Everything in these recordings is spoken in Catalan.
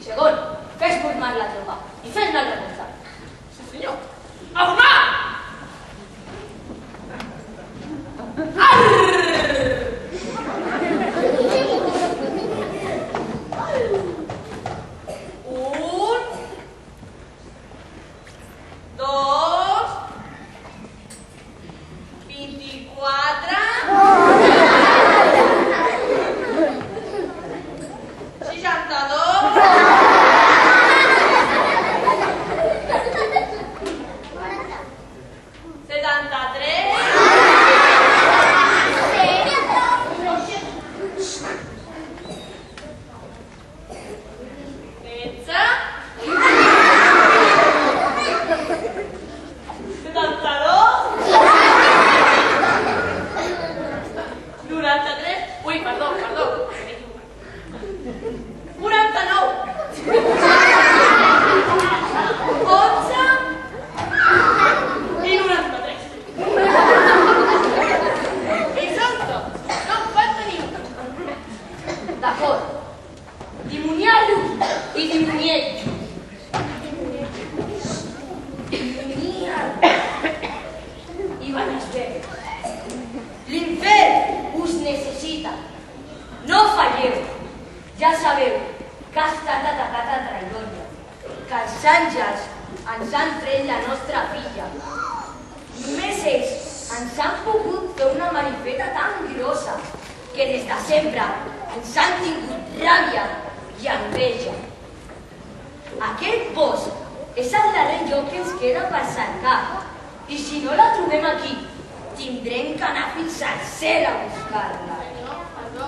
Segon, fes formar la tropa i fes una altra cosa. Sí, senyor. A formar! Un, dos, 24, 62, 73, 93, ui, perdó, m'he equivocat. 49, 11 i 93. Exacte, no em falta ni un. D'acord. Dimoniar-lo i dimoniar-lo. I van estar. L'infern us necessita. No falleu. Ja sabeu que ha estat atacat a traïdoria, que els àngels ens han tret la nostra filla. Només ells ens han pogut fer una marifeta tan grossa que des de sempre ens han tingut ràbia i enveja. Aquest bosc és el darrer lloc que ens queda per cercar i si no la trobem aquí, tindrem que anar fins al cel a buscar-la. Perdó,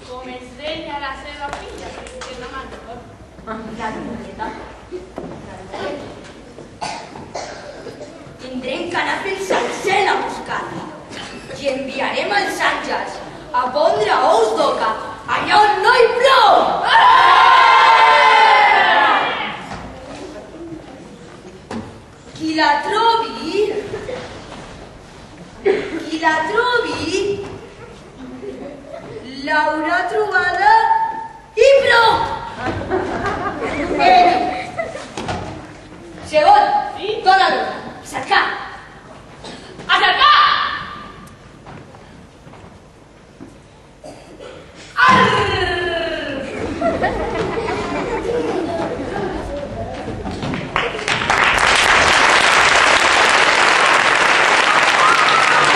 com es deia la seva filla, perquè no me'n recordo. La dimonieta. Tindrem que anar fins al cel a buscar-la i enviarem els àngels a pondre ous d'oca allà on no hi plou. Qui la trobi, l'haurà trobada i prou. Segon, Sí? dóna-lo, cercar.